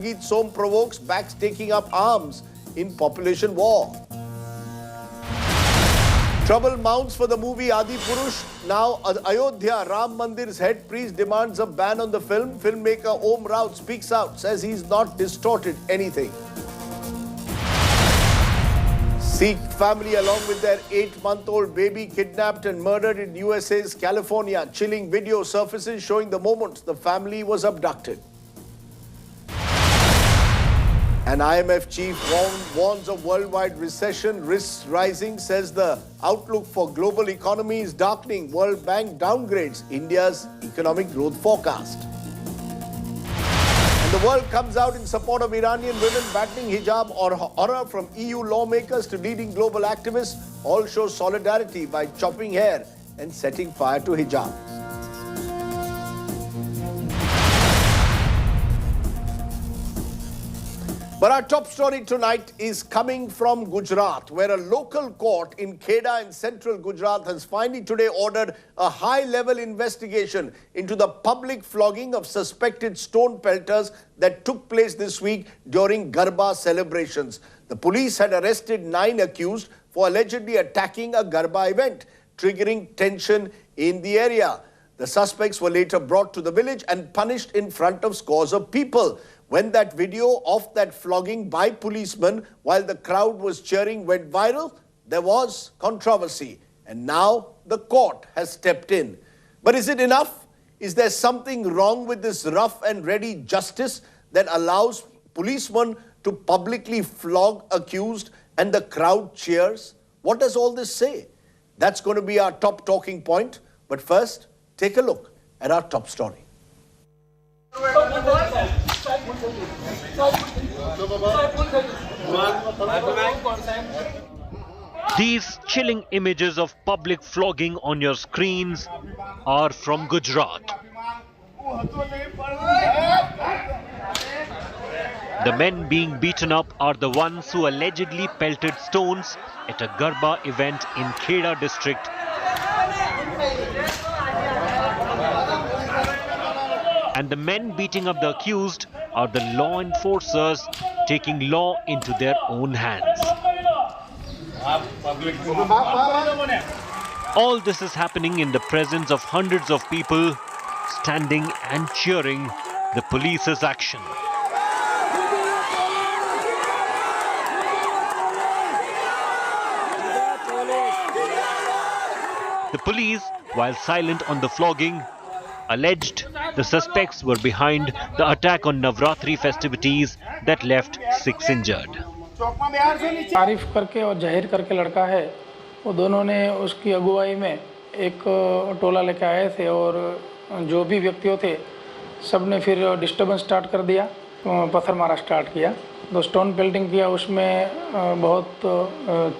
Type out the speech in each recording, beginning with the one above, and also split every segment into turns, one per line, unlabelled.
Som provokes backs taking up arms in population war. Trouble mounts for the movie Adipurush. Now Ayodhya Ram Mandir's head priest demands a ban on the film. Filmmaker Om Raut speaks out, says he's not distorted anything. Sikh family along with their 8-month-old baby kidnapped and murdered in USA's California. Chilling video surfaces showing the moment the family was abducted. An IMF chief warns of worldwide recession, risks rising, says the outlook for global economy is darkening. World Bank downgrades India's economic growth forecast. And the world comes out in support of Iranian women battling hijab or horror, from EU lawmakers to leading global activists. All show solidarity by chopping hair and setting fire to hijab. But our top story tonight is coming from Gujarat, where a local court in Kheda in central Gujarat has finally today ordered a high-level investigation into the public flogging of suspected stone pelters that took place this week during Garba celebrations. The police had arrested 9 accused for allegedly attacking a Garba event, triggering tension in the area. The suspects were later brought to the village and punished in front of scores of people. When that video of that flogging by policemen while the crowd was cheering went viral, there was controversy. And now the court has stepped in. But is it enough? Is there something wrong with this rough and ready justice that allows policemen to publicly flog accused and the crowd cheers? What does all this say? That's going to be our top talking point. But first, take a look at our top story.
These chilling images of public flogging on your screens are from Gujarat. The men being beaten up are the ones who allegedly pelted stones at a Garba event in Kheda district. And the men beating up the accused are the law enforcers taking law into their own hands. All this is happening in the presence of hundreds of people standing and cheering the police's action. The police, while silent on the flogging, alleged the suspects were behind the attack on Navratri festivities that left 6 injured.
तारीफ करके और जाहिर करके लड़का है, वो दोनों ने उसकी अगुवाई में एक टोला लेके आए थे और जो भी व्यक्ति थे सब ने फिर डिस्टर्बेंस स्टार्ट कर दिया, पत्थर मारा स्टार्ट किया, तो स्टोन पेल्टिंग किया। उसमें बहुत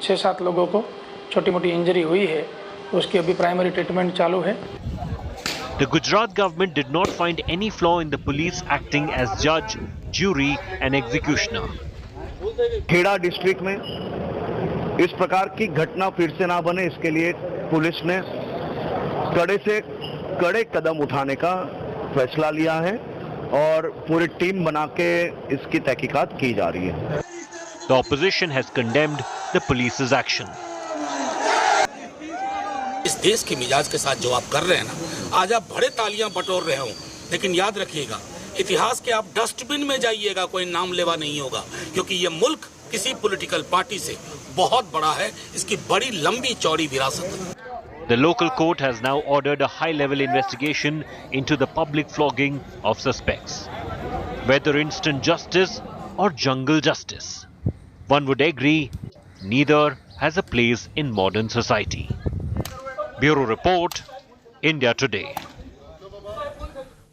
6-7 लोगों को छोटी मोटी इंजरी हुई है, उसकी अभी प्राइमरी ट्रीटमेंट चालू है।
The Gujarat government did not find any flaw in the police acting as judge, jury and executioner.
Kheda district में इस प्रकार की घटना फिर से ना बने, इसके लिए पुलिस ने कड़े से कड़े कदम उठाने का फैसला लिया है और पूरी टीम बना के इसकी तहकीकात की जा रही है।
The opposition has condemned the police's action.
इस देश की मिजाज के साथ जो आप कर रहे हैं ना, आज आप बड़े तालियां बटोर रहे हो, लेकिन याद रखिएगा इतिहास के आप डस्टबिन में जाइएगा, कोई नाम लेवा नहीं होगा, क्योंकि ये मुल्क किसी पॉलिटिकल पार्टी से बहुत बड़ा है, इसकी बड़ी लंबी चौड़ी विरासत है।
The local court has now ordered a high-level investigation into the public flogging of suspects. Whether instant justice or jungle justice, one would agree neither has a place in modern society. Bureau Report, India Today.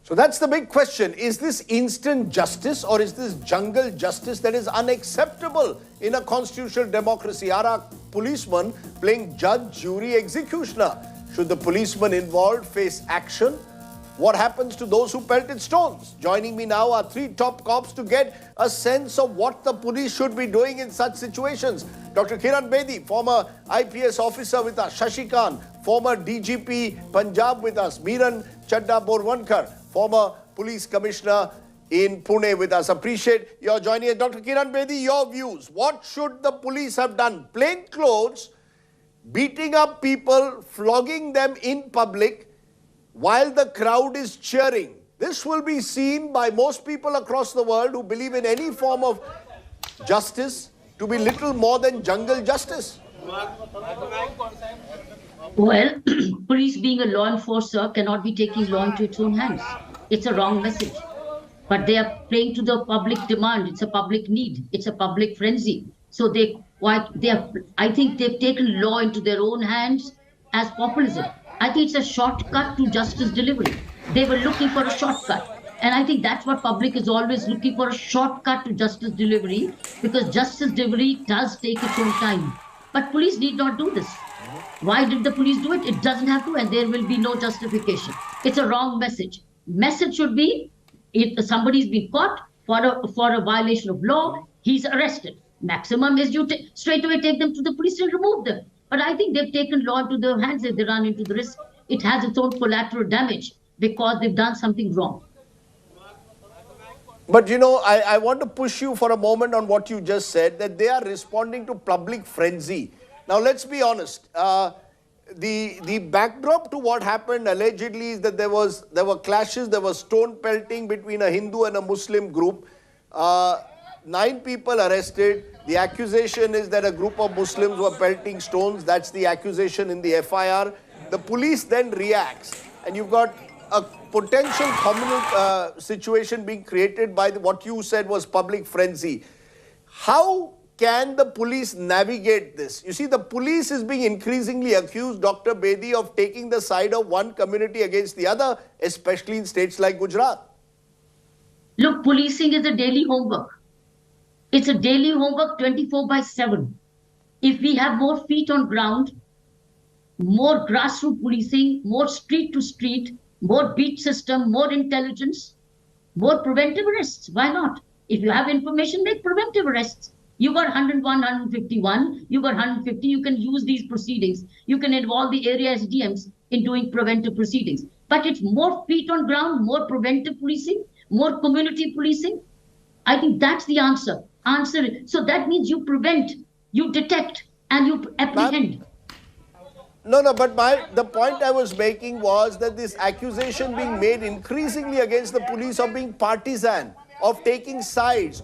So that's the big question. Is this instant justice or is this jungle justice that is unacceptable in a constitutional democracy? Are our policemen playing judge, jury, executioner? Should the policemen involved face action? What happens to those who pelted stones? Joining me now are 3 top cops to get a sense of what the police should be doing in such situations. Dr. Kiran Bedi, former IPS officer with us. Shashi Khan, former DGP Punjab with us. Miran Chadda Borwankar, former police commissioner in Pune with us. Appreciate your joining us. Dr. Kiran Bedi, your views. What should the police have done? Plain clothes, beating up people, flogging them in public while the crowd is cheering. This will be seen by most people across the world who believe in any form of justice to be little more than jungle justice.
Well, police being a law enforcer cannot be taking law into its own hands. It's a wrong message. But they are playing to the public demand. It's a public need. It's a public frenzy. So I think they've taken law into their own hands as populism. I think it's a shortcut to justice delivery. They were looking for a shortcut. And I think that's what public is always looking for, a shortcut to justice delivery, because justice delivery does take its own time. But police need not do this. Why did the police do it? It doesn't have to, and there will be no justification. It's a wrong message. Message should be, if somebody's been caught for a violation of law, he's arrested. Maximum is you straight away take them to the police and remove them. But I think they've taken law into their hands and they run into the risk. It has its own collateral damage because they've done something wrong.
But you know, I want to push you for a moment on what you just said, that they are responding to public frenzy. Now, let's be honest. The backdrop to what happened allegedly is that there were clashes, there was stone pelting between a Hindu and a Muslim group. 9 people arrested. The accusation is that a group of Muslims were pelting stones. That's the accusation in the FIR. The police then reacts, and you've got a potential communal situation being created by what you said was public frenzy. How can the police navigate this? You see, the police is being increasingly accused, Dr. Bedi, of taking the side of one community against the other, especially in states like Gujarat.
Look, policing is a daily homework. It's a daily homework 24/7. If we have more feet on ground, more grassroots policing, more street to street, more beat system, more intelligence, more preventive arrests. Why not? If you have information, make preventive arrests. You got 101, 151, you got 150, you can use these proceedings. You can involve the area SDMs in doing preventive proceedings. But it's more feet on ground, more preventive policing, more community policing. I think that's the answer. So that means you prevent, you detect, and you apprehend.
No, but the point I was making was that this accusation being made increasingly against the police of being partisan, of taking sides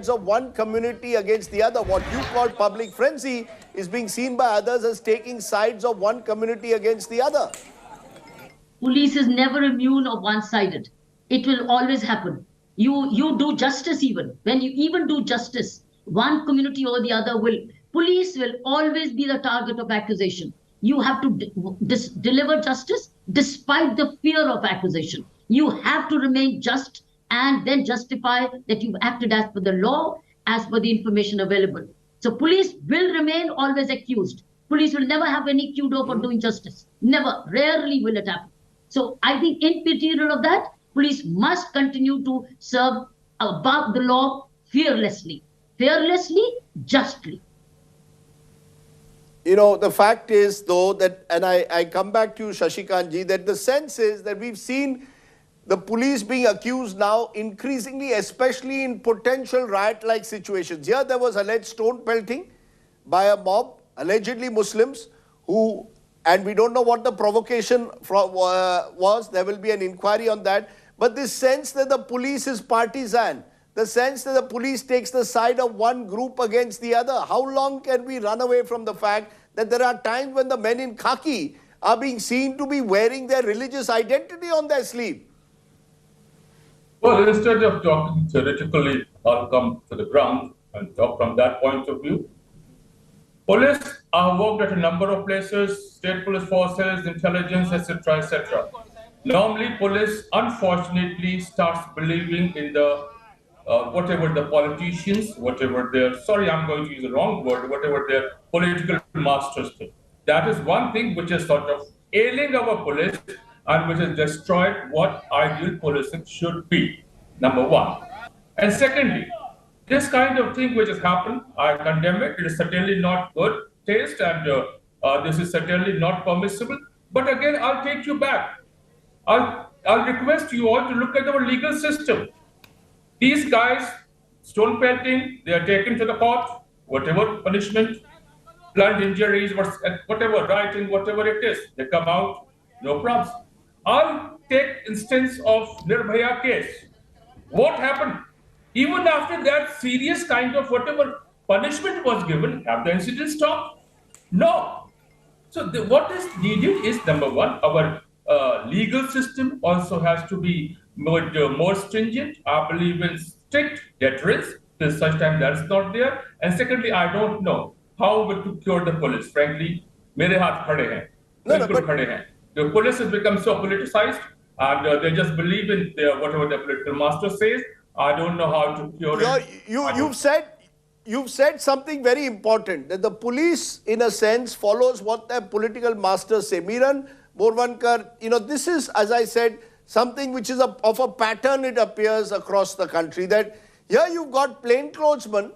of one community against the other. What you call public frenzy is being seen by others as taking sides of one community against the other.
Police is never immune or one-sided. It will always happen. You do justice even. When you even do justice, one community or the other police will always be the target of accusation. You have to deliver justice despite the fear of accusation. You have to remain just and then justify that you've acted as per the law, as per the information available. So police will remain always accused. Police will never have any kudo for doing justice. Never. Rarely will it happen. So I think in material of that, police must continue to serve above the law fearlessly. Fearlessly, justly.
You know, the fact is, though, that, and I come back to you, Shashikant ji, that the sense is that we've seen the police being accused now increasingly, especially in potential riot-like situations. Here there was alleged stone pelting by a mob, allegedly Muslims, who, and we don't know what the provocation was. There will be an inquiry on that. But this sense that the police is partisan, the sense that the police takes the side of one group against the other. How long can we run away from the fact that there are times when the men in khaki are being seen to be wearing their religious identity on their sleeve?
Well, instead of talking theoretically, I'll come to the ground and talk from that point of view. Police have worked at a number of places, state police forces, intelligence, etc., etc. Normally, police, unfortunately, starts believing in the whatever the politicians, whatever their, sorry, I'm going to use the wrong word, whatever their political masters think. That is one thing which is sort of ailing our police and which has destroyed what ideal policing should be, number one. And secondly, this kind of thing which has happened, I condemn it. It is certainly not good taste and this is certainly not permissible. But again, I'll take you back. I'll request you all to look at our legal system. These guys, stone pelting, they are taken to the court, whatever punishment, blunt injuries, whatever, writing, whatever it is, they come out, no problems. I'll take instance of Nirbhaya case. What happened? Even after that serious kind of whatever punishment was given, have the incident stopped? No. So what is needed is, number one, our legal system also has to be more stringent. I believe in strict deterrence. Till such time that's not there. And secondly, I don't know how to cure the police. Frankly, mere haath khade hain. Bilkul khade hain. The police has become so politicized, and they just believe in whatever the political master says. I don't know how to cure it.
You've said something very important, that the police, in a sense, follows what their political masters say. Miran Borvankar, this is, as I said, something which is of a pattern, it appears, across the country, that here you've got plainclothesmen,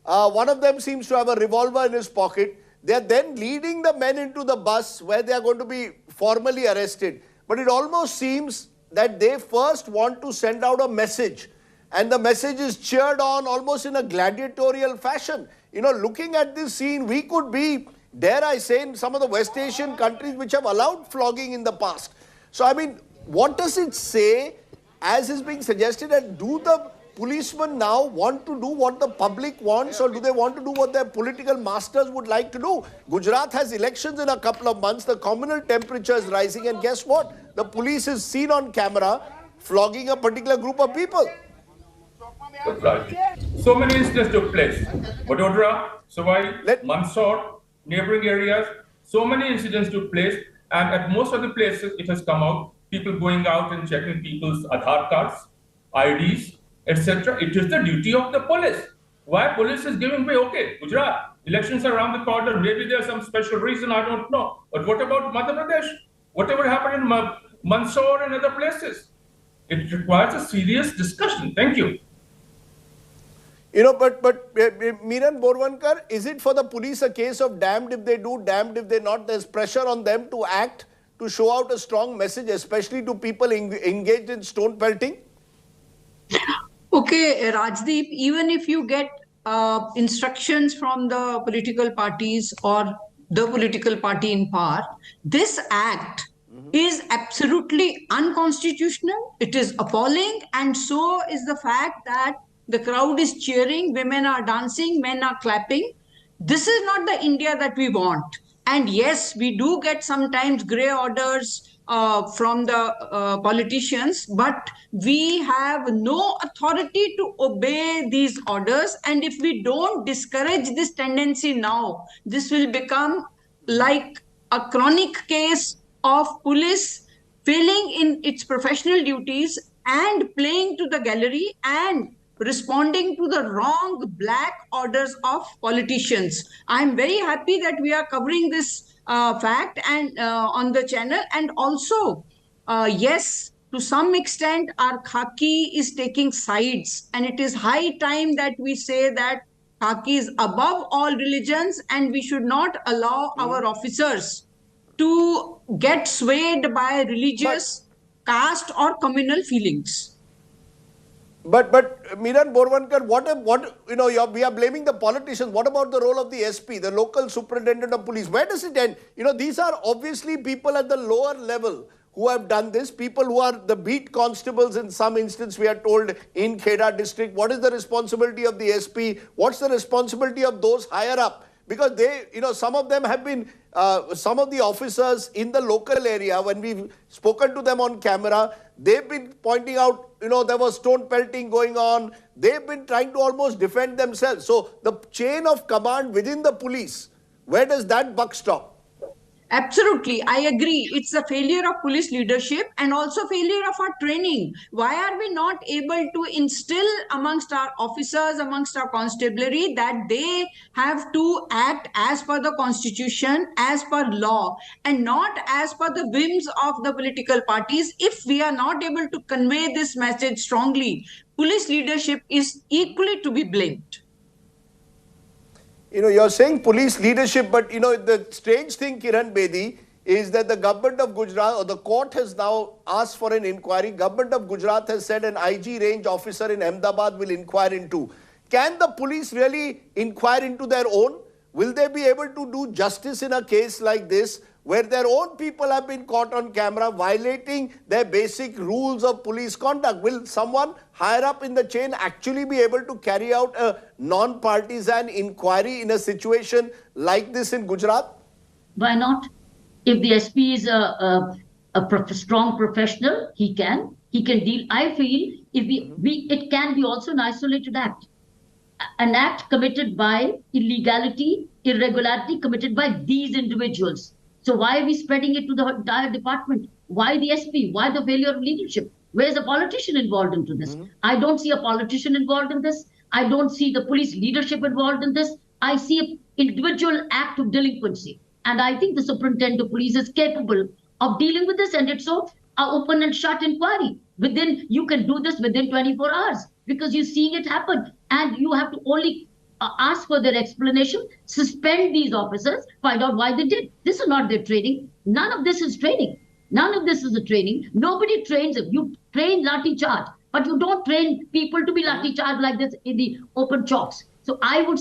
one of them seems to have a revolver in his pocket. They are then leading the men into the bus where they are going to be formally arrested. But it almost seems that they first want to send out a message. And the message is cheered on almost in a gladiatorial fashion. Looking at this scene, we could be, dare I say, in some of the West Asian countries which have allowed flogging in the past. So, I mean, what does it say, as is being suggested, and do the policemen now want to do what the public wants, or do they want to do what their political masters would like to do? Gujarat has elections in a couple of months. The communal temperature is rising, and guess what? The police is seen on camera flogging a particular group of people.
Right. So many incidents took place. Vadodara, Savai, Mandsaur, neighboring areas, so many incidents took place, and at most of the places it has come out, people going out and checking people's Aadhaar cards, IDs, etc. It is the duty of the police. Why police is giving way? Okay, Gujarat, elections are around the corner, maybe there's some special reason, I don't know. But what about Madhya Pradesh? Whatever happened in Mandsaur and other places? It requires a serious discussion. Thank you.
But Miran Borvankar, is it for the police a case of damned if they do, damned if they not? There's pressure on them to act, to show out a strong message, especially to people engaged in stone pelting?
Okay, Rajdeep, even if you get instructions from the political parties or the political party in power, this act is absolutely unconstitutional. It is appalling, and so is the fact that the crowd is cheering, women are dancing, men are clapping. This is not the India that we want. And yes, we do get sometimes grey orders from the politicians, but we have no authority to obey these orders. And if we don't discourage this tendency now, this will become like a chronic case of police failing in its professional duties and playing to the gallery and responding to the wrong black orders of politicians. I'm very happy that we are covering this fact and on the channel. And also, yes, to some extent, our khaki is taking sides. And it is high time that we say that khaki is above all religions, and we should not allow our officers to get swayed by religious, caste or communal feelings.
But Miran Borvankar, we are blaming the politicians. What about the role of the SP, the local superintendent of police? Where does it end? These are obviously people at the lower level who have done this, people who are the beat constables in some instance, we are told, in Kheda district. What is the responsibility of the SP? What's the responsibility of those higher up? Because they, some of them have been, some of the officers in the local area, when we've spoken to them on camera, they've been pointing out, there was stone pelting going on. They've been trying to almost defend themselves. So the chain of command within the police, where does that buck stop?
Absolutely, I agree. It's a failure of police leadership and also failure of our training. Why are we not able to instill amongst our officers, amongst our constabulary, that they have to act as per the constitution, as per law, and not as per the whims of the political parties? If we are not able to convey this message strongly, police leadership is equally to be blamed.
You're saying police leadership, but the strange thing, Kiran Bedi, is that the government of Gujarat, or the court has now asked for an inquiry. Government of Gujarat has said an IG range officer in Ahmedabad will inquire into. Can the police really inquire into their own? Will they be able to do justice in a case like this, where their own people have been caught on camera violating their basic rules of police conduct? Will someone higher up in the chain actually be able to carry out a non-partisan inquiry in a situation like this in Gujarat?
Why not? If the SP is a strong professional, he can deal. I feel it can be also an isolated act. An act committed by illegality, irregularity committed by these individuals. So why are we spreading it to the entire department? Why the SP? Why the failure of leadership? Where's a politician involved into this? I don't see a politician involved in this. I don't see the police leadership involved in this. I see an individual act of delinquency. And I think the superintendent of police is capable of dealing with this. And it's so open and shut inquiry. You can do this within 24 hours because you're seeing it happen. And you have to only ask for their explanation, suspend these officers, find out why they did. This is not their training. None of this is training. None of this is a training. Nobody trains them. You train lathi charge, but you don't train people to be lathi charge like this in the open chalks. So I don't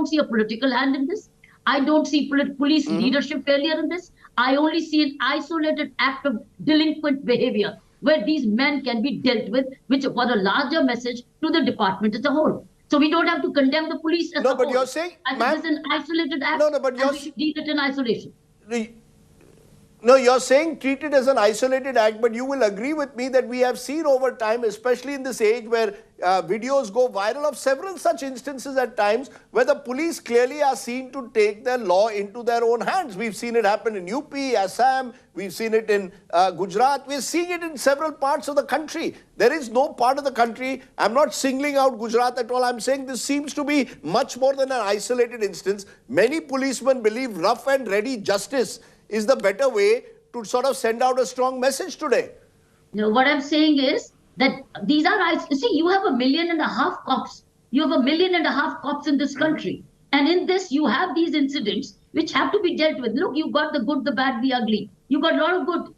see a political hand in this. I don't see police leadership failure in this. I only see an isolated act of delinquent behavior where these men can be dealt with, which for a larger message to the department as a whole. So we don't have to condemn the police as a whole.
No, but you're saying,
this is an isolated act.
No, but
we should deal it in isolation.
No, you're saying treat it as an isolated act, but you will agree with me that we have seen over time, especially in this age where videos go viral of several such instances at times where the police clearly are seen to take their law into their own hands. We've seen it happen in UP, Assam, we've seen it in Gujarat, we're seeing it in several parts of the country. There is no part of the country, I'm not singling out Gujarat at all, I'm saying this seems to be much more than an isolated instance. Many policemen believe rough and ready justice is the better way to sort of send out a strong message today.
What I'm saying is that these are, see, you have 1.5 million cops. You have 1.5 million cops in this country. And in this, you have these incidents which have to be dealt with. Look, you got the good, the bad, the ugly. You got a lot of good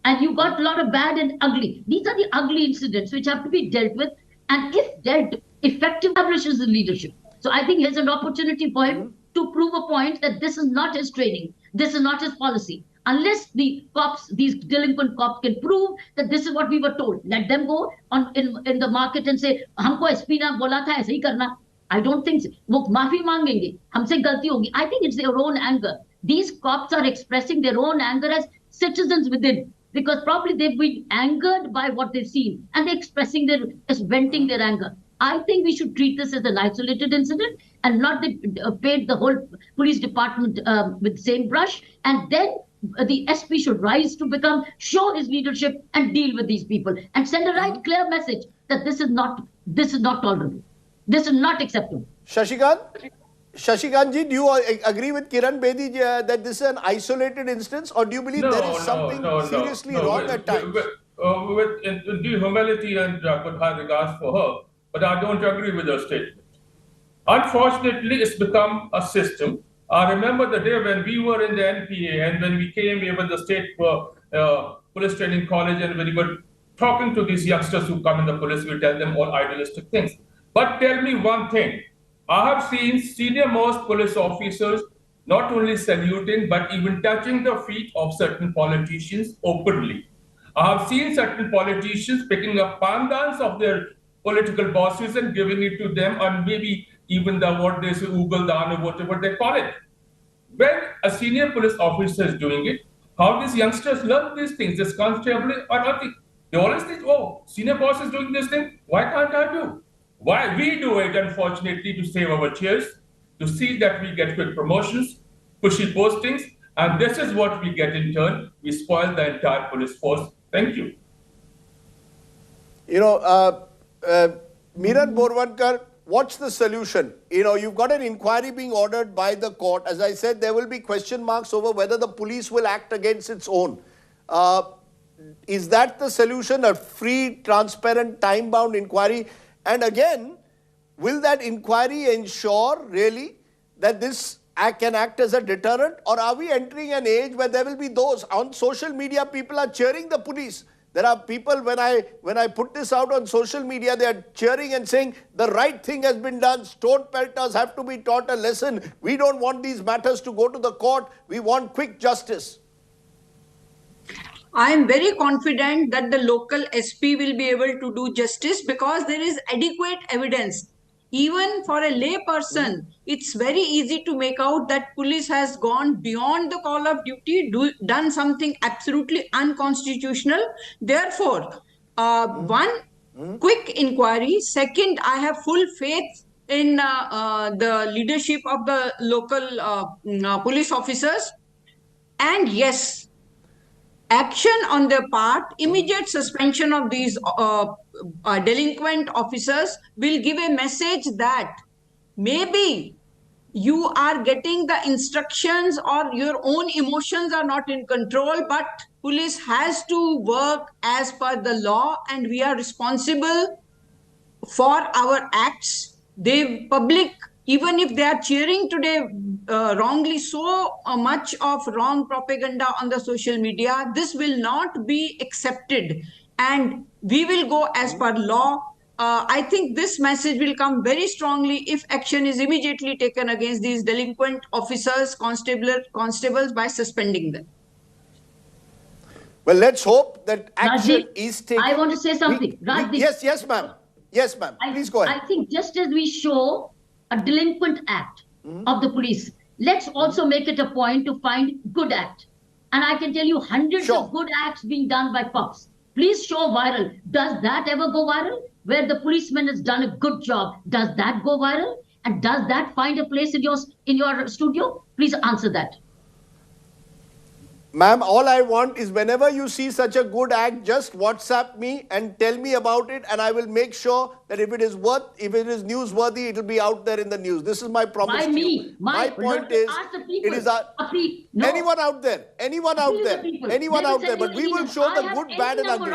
and you got a lot of bad and ugly. These are the ugly incidents which have to be dealt with. And if dealt, effective establishes the leadership. So I think here's an opportunity for him to prove a point that this is not his training. This is not his policy. Unless the cops, these delinquent cops can prove that this is what we were told. Let them go in the market and say, हमको SP ने बोला था ऐसे ही करना. I don't think so. वो माफी मांगेंगे. हमसे गलती होगी. I think it's their own anger. These cops are expressing their own anger as citizens within. Because probably they've been angered by what they've seen. And they're expressing venting their anger. I think we should treat this as an isolated incident and not paint the whole police department with the same brush. And then the SP should rise to show his leadership and deal with these people and send a right clear message that this is not tolerable. This is not acceptable.
Shashikant ji, do you agree with Kiran Bedi that this is an isolated instance, or do you believe there is something seriously wrong at times?
With due humility and good high regards for her, but I don't agree with her statement. Unfortunately, it's become a system. I remember the day when we were in the NPA and when we came here with the state police training college and when we were talking to these youngsters who come in the police, we tell them all idealistic things. But tell me one thing, I have seen senior most police officers not only saluting but even touching the feet of certain politicians openly. I have seen certain politicians picking up pandans of their political bosses and giving it to them, and maybe even what they say, Ugal Dan or whatever they call it. When a senior police officer is doing it, how these youngsters learn these things? This constable or nothing. They always think, oh, senior boss is doing this thing, why can't I do? Why we do it, unfortunately, to save our chairs, to see that we get quick promotions, pushy postings, and this is what we get in turn. We spoil the entire police force. Thank you.
You know, Miran Borwankar, what's the solution? You know, you've got an inquiry being ordered by the court. As I said, there will be question marks over whether the police will act against its own. Is that the solution? A free, transparent, time-bound inquiry? And again, will that inquiry ensure really that this can act as a deterrent, or are we entering an age where there will be those on social media, people are cheering the police? There are people, when I put this out on social media, they are cheering and saying the right thing has been done. Stone pelters have to be taught a lesson. We don't want these matters to go to the court. We want quick justice.
I am very confident that the local SP will be able to do justice because there is adequate evidence. Even for a lay person, it's very easy to make out that police has gone beyond the call of duty, done something absolutely unconstitutional. Therefore, one, quick inquiry. Second, I have full faith in the leadership of the local police officers. And yes, action on their part, immediate suspension of these delinquent officers will give a message that maybe you are getting the instructions or your own emotions are not in control, but police has to work as per the law and we are responsible for our acts. The public, even if they are cheering today wrongly, so much of wrong propaganda on the social media, this will not be accepted and we will go as per law. I think this message will come very strongly if action is immediately taken against these delinquent officers, constables by suspending them.
Well, let's hope that action
Rajdeep,
is taken.
I want to say something. Rajdeep,
Yes, ma'am. Yes, ma'am. Please go ahead.
I think just as we show a delinquent act of the police, let's also make it a point to find good act. And I can tell you hundreds of good acts being done by pups. Please show viral. Does that ever go viral? Where the policeman has done a good job, does that go viral? And does that find a place in your studio? Please answer that.
Ma'am, all I want is whenever you see such a good act, just WhatsApp me and tell me about it, and I will make sure that if it is newsworthy, it will be out there in the news. This is my promise to you. My point is, it is anyone out there, but we will show the good, bad and ugly.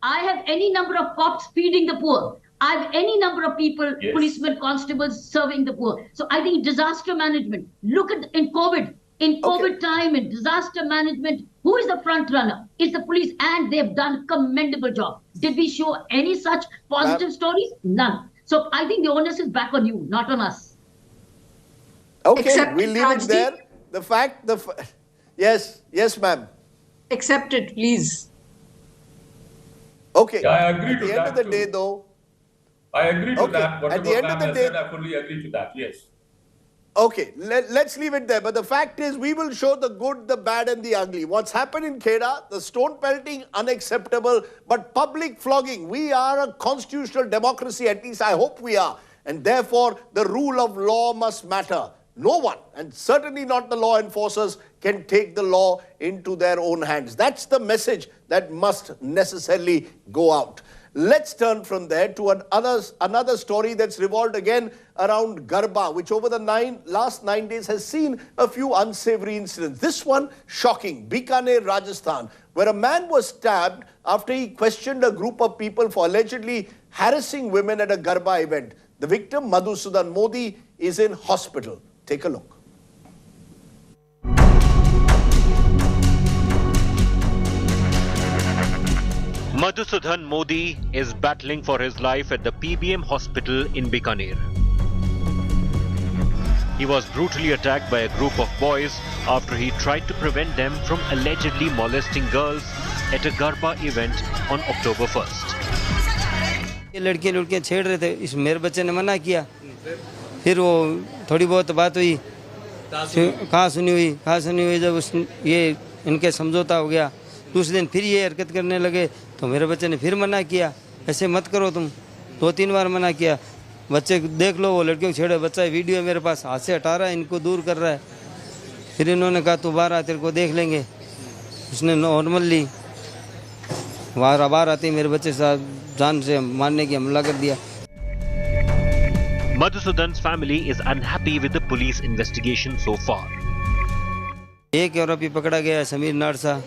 I have any number of cops feeding the poor. I have any number of people, policemen, constables serving the poor. So I think disaster management, look at in COVID time, in disaster management, who is the front runner? It's the police, and they've done a commendable job. Did we show any such positive stories? None. So I think the onus is back on you, not on us.
Okay, we'll leave it there. Yes, ma'am.
Accept it, please.
Okay.
Yeah, I agree to that.
At the end of the day, though.
I agree to that.
At the end of the day,
I fully agree to that. Yes.
Okay, let's leave it there. But the fact is, we will show the good, the bad and the ugly. What's happened in Kheda, the stone pelting, unacceptable. But public flogging, we are a constitutional democracy, at least I hope we are. And therefore, the rule of law must matter. No one, and certainly not the law enforcers, can take the law into their own hands. That's the message that must necessarily go out. Let's turn from there to another story that's revolved again around Garba, which over the last 9 days has seen a few unsavory incidents. This one shocking, Bikaner, Rajasthan, where a man was stabbed after he questioned a group of people for allegedly harassing women at a Garba event. The victim, Madhusudan Modi, is in hospital. Take a look.
Madhusudan Modi is battling for his life at the PBM hospital in Bikaner. He was brutally attacked by a group of boys after he tried to prevent them from allegedly molesting girls at a Garba event on October 1st.
ये लड़कियां छेड़ रहे थे, इस मेरे बच्चे ने मना किया, फिर वो थोड़ी बहुत बात हुई, कहाँ सुनी हुई जब ये इनके समझौता हो गया, दूसरे दिन फिर ये हरकत करने लगे तो मेरे बच्चे ने फिर मना किया, ऐसे मत करो तुम, 2-3 बार मना किया, बच्चे देख लो वो लड़कियों को छेड़े, बच्चा वीडियो मेरे पास हाथ से हटा रहा है, इनको दूर कर रहा है, फिर इन्होंने कहा तू बाहर आ, तेरे को देख लेंगे, उसने नॉर्मली बाहर आते मेरे बच्चे साथ जान से मारने की हमला कर दिया.
Madhusudan's family is unhappy with the police investigation so far.
एक आरोपी पकड़ा गया है, समीर नारसा,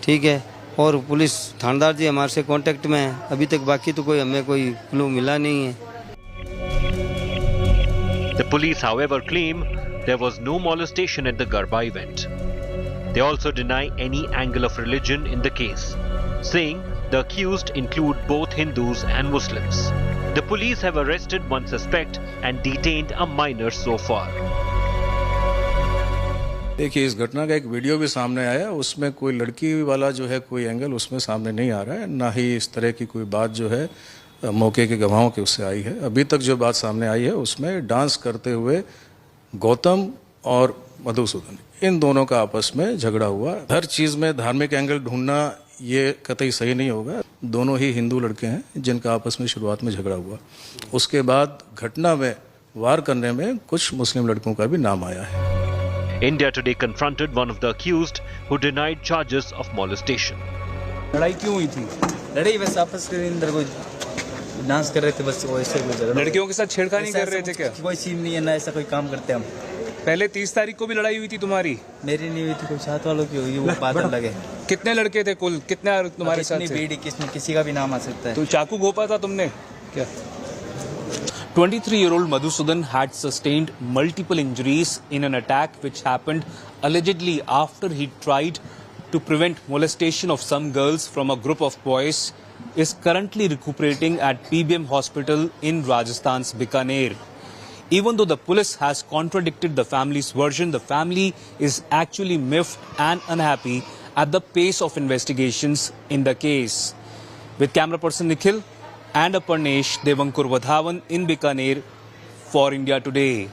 ठीक है, और पुलिस थानेदार जी हमारे से कांटेक्ट में है, अभी तक बाकी तो हमें कोई क्लू मिला नहीं है.
The police, however, claim there was no molestation at the Garba event. They also deny any angle of religion in the case, saying the accused include both Hindus and Muslims. The police have arrested one suspect and detained a minor so far.
देखिए, इस घटना का एक video भी सामने आया, उसमें कोई लड़की वाला जो है कोई एंगल उसमें सामने नहीं आ रहा है, ना ही इस तरह की कोई बात जो है मौके के गवाहों के उससे आई है। अभी तक जो बात सामने आई है उसमें डांस करते हुए गौतम और मधुसूदन, इन दोनों का आपस में झगड़ा हुआ। हर चीज़ में धार्मिक एंगल ढूंढना ये कतई सही नहीं होगा। दोनों ही हिंदू लड़के हैं जिनका आपस में शुरुआत में झगड़ा हुआ। उसके बाद घटना में वार करने में कुछ मुस्लिम लड़कों का भी नाम आया है।
India today confronted one of the accused who denied charges of molestation.
लड़ाई क्यों हुई थी?
लड़ाई बस आपस के अंदर कोई डांस कर रहे थे, बस वैसे कोई झगड़ा।
लड़कियों के साथ छेड़खानी कर रहे थे क्या?
कोई सीन नहीं है ना, ऐसा कोई काम करते हम।
पहले 30 तारीख को भी लड़ाई हुई थी तुम्हारी?
मेरी नहीं हुई थी, कोई साथ वालों की हुई, वो बात अलग है।
कितने लड़के थे कुल? कितने तुम्हारे साथ थे?
बीड़ी किसी का भी नाम आ सकता है।
तो चाकू घोपा था तुमने क्या? 23-year-old Madhusudan had sustained multiple injuries in an attack which happened allegedly after he tried to prevent molestation of some girls from a group of boys, is currently recuperating at PBM hospital in Rajasthan's Bikaner. Even though the police has contradicted the family's version, the family is actually miffed and unhappy at the pace of investigations in the case. With camera person Nikhil and Aparnesh, Devankur Vadhavan in Bikaner for India Today.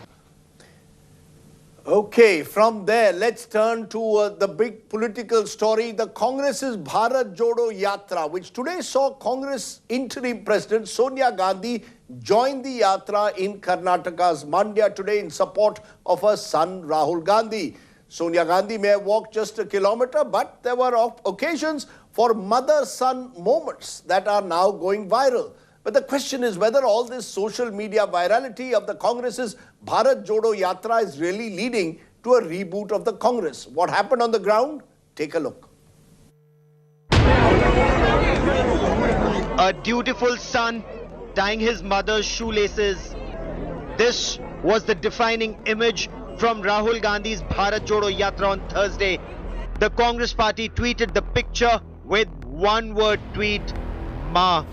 Okay, from there, let's turn to the big political story, the Congress's Bharat Jodo Yatra, which today saw Congress interim President Sonia Gandhi join the Yatra in Karnataka's Mandya today in support of her son Rahul Gandhi. Sonia Gandhi may have walked just a kilometer, but there were occasions for mother-son moments that are now going viral. But the question is whether all this social media virality of the Congress's Bharat Jodo Yatra is really leading to a reboot of the Congress. What happened on the ground? Take a look.
A dutiful son tying his mother's shoelaces. This was the defining image from Rahul Gandhi's Bharat Jodo Yatra on Thursday. The Congress party tweeted the picture with one-word tweet, Ma.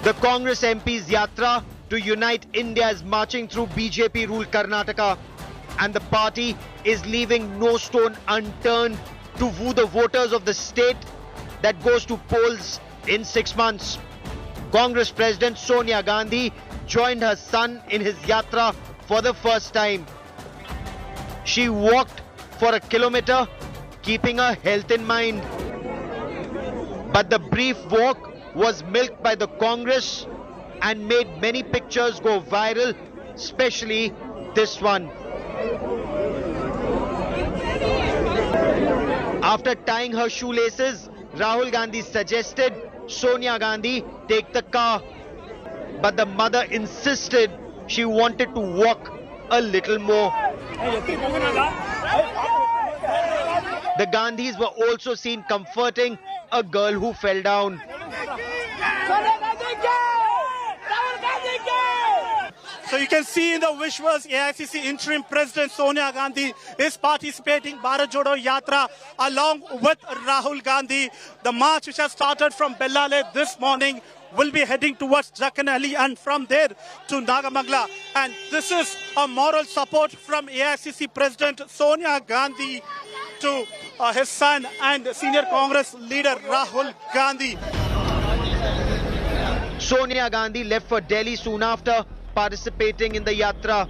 The Congress MP's Yatra to unite India is marching through BJP-ruled Karnataka, and the party is leaving no stone unturned to woo the voters of the state that goes to polls in 6 months. Congress President Sonia Gandhi joined her son in his Yatra for the first time. She walked for a kilometer, keeping her health in mind. But the brief walk was milked by the Congress and made many pictures go viral, especially this one. After tying her shoelaces, Rahul Gandhi suggested Sonia Gandhi take the car. But the mother insisted she wanted to walk a little more. The Gandhis were also seen comforting a girl who fell down.
So you can see in the visuals, AICC interim president Sonia Gandhi is participating Bharat Jodo Yatra along with Rahul Gandhi. The march, which has started from Bellale this morning, will be heading towards Jakkanhalli and from there to Nagamangala. And this is a moral support from AICC President Sonia Gandhi to his son and senior Congress leader Rahul Gandhi.
Sonia Gandhi left for Delhi soon after participating in the Yatra.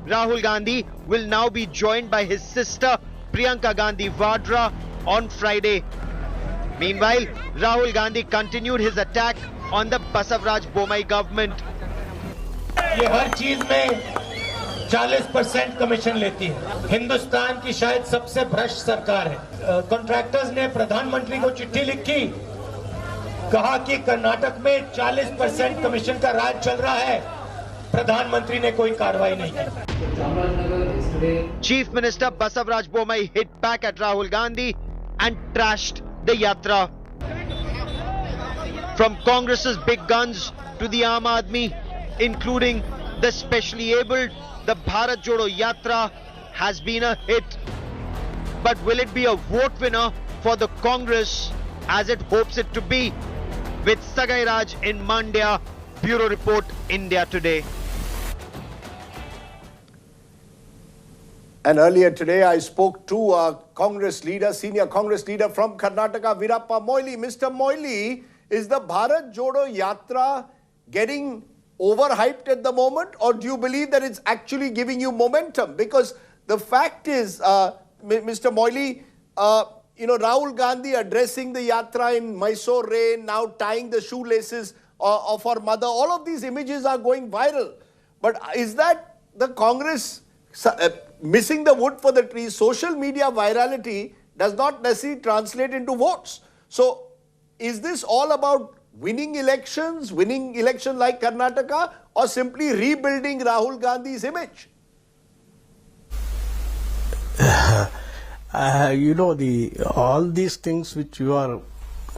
Rahul Gandhi will now be joined by his sister Priyanka Gandhi Vadra on Friday. Meanwhile, Rahul Gandhi continued his attack on the Basavaraj Bommai government.
ये हर चीज में 40% commission लेती है। हिंदुस्तान की शायद सबसे भ्रष्ट सरकार है। कॉन्ट्रैक्टर्स ने प्रधानमंत्री को चिट्ठी लिखी, कहा कि कर्नाटक में 40% कमीशन का राज चल रहा है। प्रधानमंत्री ने कोई कार्रवाई नहीं की।
Chief Minister Basavaraj Bommai hit back at Rahul Gandhi and trashed the Yatra. From Congress's big guns to the Aam Aadmi, including the specially abled, the Bharat Jodo Yatra has been a hit. But will it be a vote winner for the Congress as it hopes it to be? With Sagai Raj in Mandya, Bureau Report, India Today.
And earlier today, I spoke to a Congress leader, senior Congress leader from Karnataka, Veerappa Moily. Mr. Moily, is the Bharat Jodo Yatra getting overhyped at the moment, or do you believe that it's actually giving you momentum? Because the fact is, Mr. Moily, Rahul Gandhi addressing the Yatra in Mysore rain, now tying the shoelaces of her mother, all of these images are going viral. But is that the Congress missing the wood for the trees? Social media virality does not necessarily translate into votes. So is this all about winning elections like Karnataka, or simply rebuilding Rahul Gandhi's image?
All these things which you are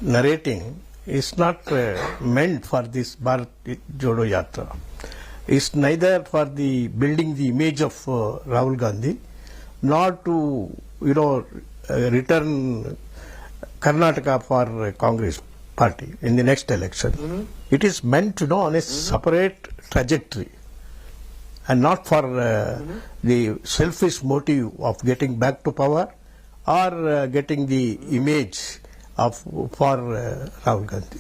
narrating is not meant for this Bharat Jodo Yatra. It's neither for the building the image of Rahul Gandhi, nor to return Karnataka for Congress party in the next election. It is meant on a separate trajectory, and not for the selfish motive of getting back to power or getting the image for Rahul Gandhi.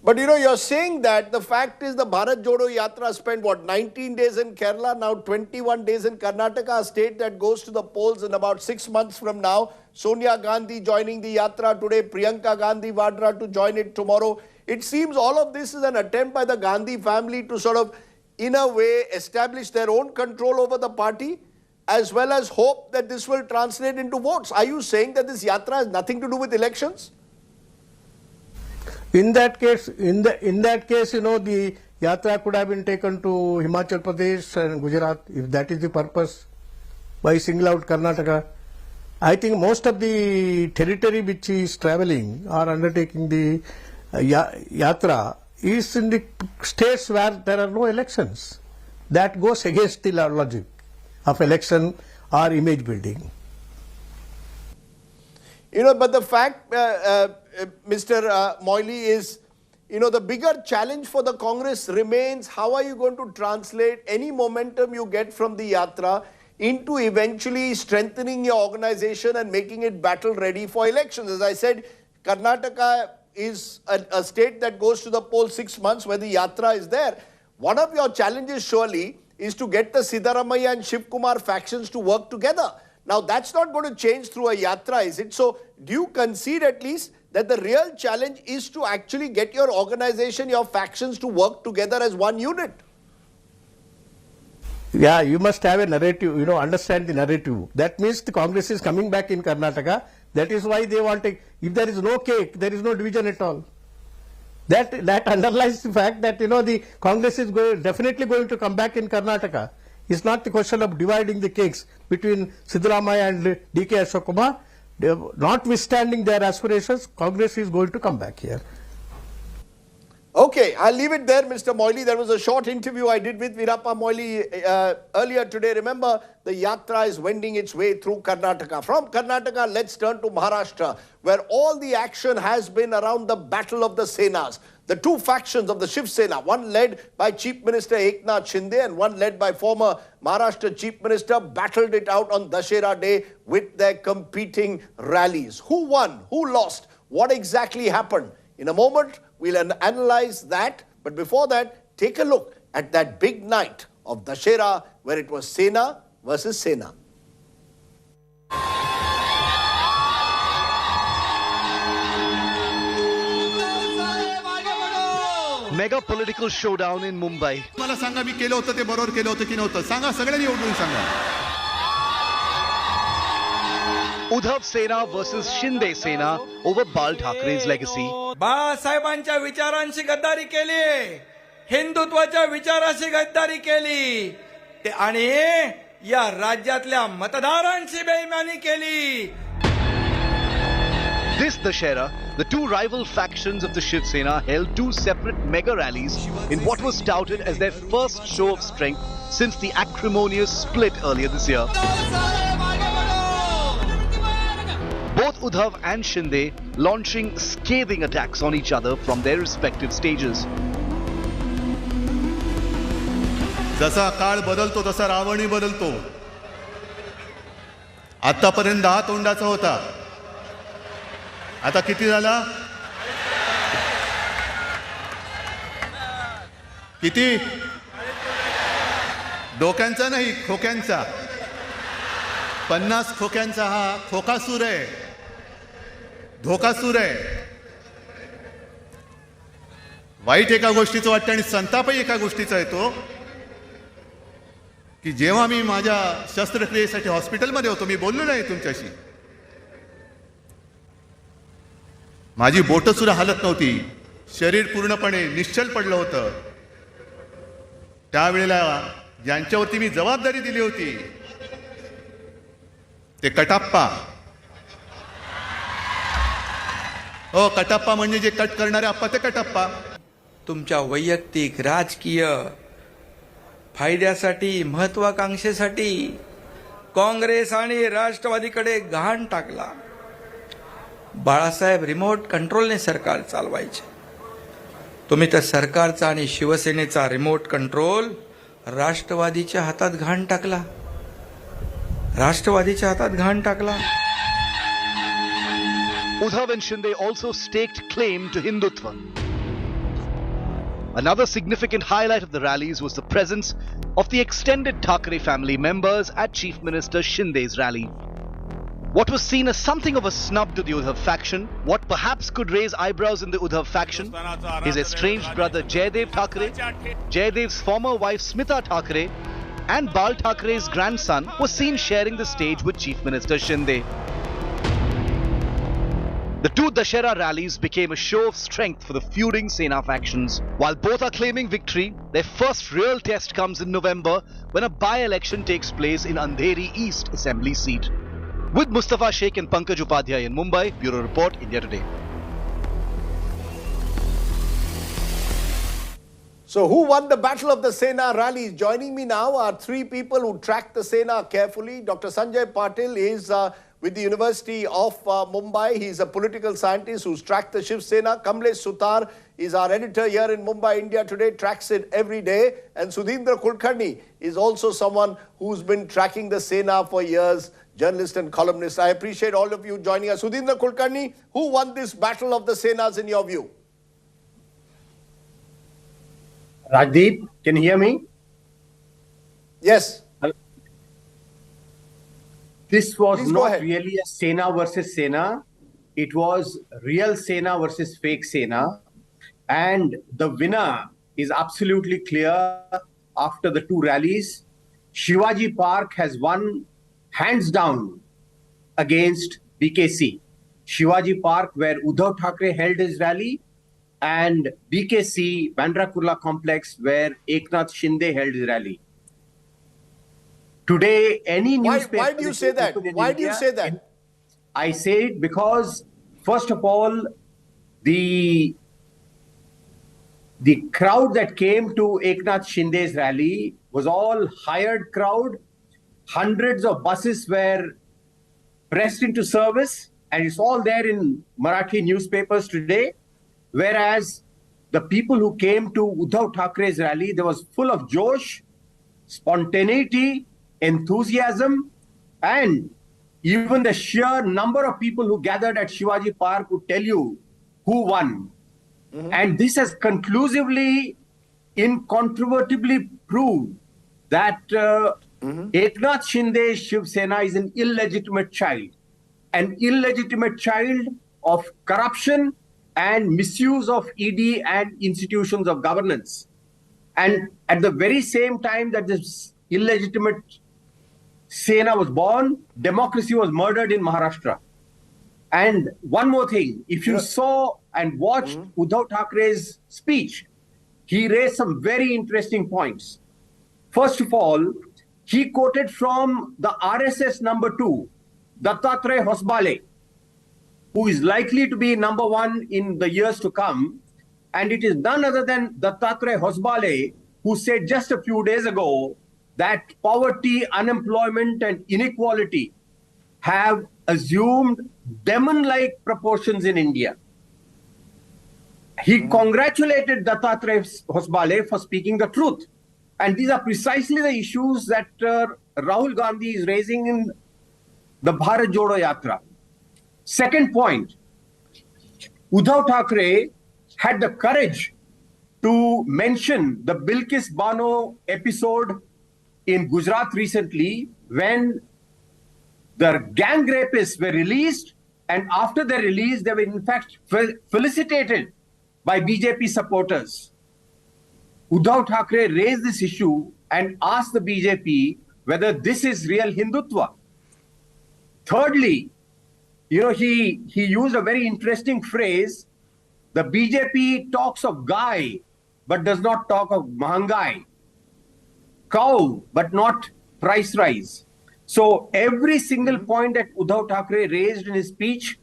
But you're saying that the fact is the Bharat Jodo Yatra spent 19 days in Kerala, now 21 days in Karnataka, a state that goes to the polls in about 6 months from now. Sonia Gandhi joining the Yatra today, Priyanka Gandhi Vadra to join it tomorrow. It seems all of this is an attempt by the Gandhi family to sort of, in a way, establish their own control over the party, as well as hope that this will translate into votes. Are you saying that this Yatra has nothing to do with elections?
In that case, the Yatra could have been taken to Himachal Pradesh and Gujarat, if that is the purpose. Why single out Karnataka? I think most of the territory which is traveling or undertaking the Yatra is in the states where there are no elections. That goes against the logic of election or image building.
But the fact, Mr. Moily, is, the bigger challenge for the Congress remains how are you going to translate any momentum you get from the Yatra into eventually strengthening your organization and making it battle ready for elections. As I said, Karnataka is a state that goes to the poll 6 months where the Yatra is there. One of your challenges surely is to get the Siddaramaiah and Shiv Kumar factions to work together. Now, that's not going to change through a Yatra, is it? So, do you concede at least that the real challenge is to actually get your organization, your factions to work together as one unit?
Yeah, you must have a narrative, understand the narrative. That means the Congress is coming back in Karnataka. That is why they want to, if there is no cake, there is no division at all. That underlies the fact that, the Congress is definitely going to come back in Karnataka. It's not the question of dividing the cakes between Siddaramaiah and D.K. Ashok Kumar. Notwithstanding their aspirations, Congress is going to come back here.
Okay, I'll leave it there, Mr. Moily. There was a short interview I did with Veerappa Moily earlier today. Remember, the Yatra is wending its way through Karnataka. From Karnataka, let's turn to Maharashtra, where all the action has been around the battle of the Senas. The two factions of the Shiv Sena, one led by Chief Minister Eknath Shinde and one led by former Maharashtra Chief Minister, battled it out on Dussehra day with their competing rallies. Who won? Who lost? What exactly happened? In a moment, we'll analyze that. But before that, take a look at that big night of Dussehra where it was Sena versus Sena.
Mega political showdown in Mumbai.
मला सांगा मी केलं होतं ते बरोबर केलं होतं की नव्हतं सांगा सगळ्यांनी उठून सांगा.
Uddhav Sena versus Shinde Sena over Bharat Thackerays legacy.
बाळासाहेबांच्या विचारांशी गद्दारी केली, हिंदुत्वाच्या विचारांशी गद्दारी केली आणि या राज्यातल्या मतदारांशी बेईमानी केली.
This Dussehra,
The two rival factions of the Shiv Sena held two separate mega rallies in what was touted as their first show of strength since the acrimonious split earlier this year. Both Uddhav and Shinde launching scathing attacks on each other from their respective stages.
जसा काळ बदलतो तसा रावणही बदलतो. आतापर्यंत 10 तोंडाचा होता, आता किती झाला? किती? डोक्यांचा नाही, खोक्यांचा. 50 खोक्यांचा हा खोकासूर आहे, धोकासूर आहे. वाईट एका गोष्टीचं वाटतं आणि संतापही एका गोष्टीचा येतो की जेव्हा मी माझ्या शस्त्रक्रियेसाठी हॉस्पिटलमध्ये होतो, मी बोललो नाही तुमच्याशी, माझी बोटं सुद्धा हालत नव्हती, शरीर पूर्णपणे निश्चल पडलं होतं. त्यावेळेला ज्यांच्यावरती मी जबाबदारी दिली होती ते कटाप्पा, हो कटाप्पा म्हणजे जे कट करणारे आप्पा ते कटाप्पा.
तुमच्या वैयक्तिक राजकीय फायद्यासाठी, महत्वाकांक्षेसाठी काँग्रेस आणि राष्ट्रवादीकडे घाण टाकला. बाळासाहेब रिमोट कंट्रोलने सरकार चालवायचे, तुम्ही तर सरकारचा आणि शिवसेनेचा रिमोट कंट्रोल राष्ट्रवादीच्या हातात घाण टाकला. राष्ट्रवादीच्या हातात घाण टाकला.
Uddhav and Shinde also staked claim to Hindutva. Another significant highlight of the rallies was the presence of the extended Thackeray family members at Chief Minister Shinde's rally. What was seen as something of a snub to the Uddhav faction, what perhaps could raise eyebrows in the Uddhav faction, his estranged brother Jaidev Thackeray, Jaidev's former wife Smita Thackeray, and Bal Thackeray's grandson was seen sharing the stage with Chief Minister Shinde. The two Dussehra rallies became a show of strength for the feuding Sena factions. While both are claiming victory, their first real test comes in November when a by-election takes place in Andheri East Assembly seat. With Mustafa Sheikh and Pankaj Upadhyay in Mumbai, Bureau Report, India Today.
So who won the Battle of the Sena rallies? Joining me now are three people who tracked the Sena carefully. Dr. Sanjay Patil is with the University of Mumbai. He's a political scientist who's tracked the Shiv Sena. Kamlesh Sutar is our editor here in Mumbai, India Today, tracks it every day. And Sudhindra Kulkarni is also someone who's been tracking the Sena for years, journalist and columnist. I appreciate all of you joining us. Sudhindra Kulkarni, who won this Battle of the Senas in your view?
Rajdeep, can you hear me?
Yes.
This was not really a Sena versus Sena. It was real Sena versus fake Sena. And the winner is absolutely clear after the two rallies. Shivaji Park has won hands down against BKC. Shivaji Park, where Uddhav Thackeray held his rally, and BKC, Bandra-Kurla complex, where Eknath Shinde held his rally. Today, any newspaper...
Why do you say that? Why do you say that?
I say it because, first of all, the crowd that came to Eknath Shinde's rally was all hired crowd. Hundreds of buses were pressed into service, and it's all there in Marathi newspapers today. Whereas the people who came to Uddhav Thackeray's rally, there was full of josh, spontaneity, enthusiasm, and even the sheer number of people who gathered at Shivaji Park would tell you who won. And this has conclusively, incontrovertibly proved that Eknath Shinde's Shiv Sena is an illegitimate child. An illegitimate child of corruption and misuse of ED and institutions of governance. And at the very same time that this illegitimate Sena was born, democracy was murdered in Maharashtra. And one more thing, if you saw and watched Uddhav Thackeray's speech, he raised some very interesting points. First of all, he quoted from the RSS number 2, Dattatreya Hosbale, who is likely to be number one in the years to come. And it is none other than Dattatreya Hosbale, who said just a few days ago that poverty, unemployment, and inequality have assumed demon-like proportions in India. He congratulated Dattatreya Hosbale for speaking the truth. And these are precisely the issues that Rahul Gandhi is raising in the Bharat Jodo Yatra. Second point, Uddhav Thackeray had the courage to mention the Bilkis Bano episode in Gujarat recently when the gang rapists were released, and after their release, they were in fact felicitated by BJP supporters. Uddhav Thackeray raised this issue and asked the BJP whether this is real Hindutva. Thirdly, he used a very interesting phrase. The BJP talks of Gai, but does not talk of Mahangai. Cow, but not price rise. So every single point that Uddhav Thackeray raised in his speech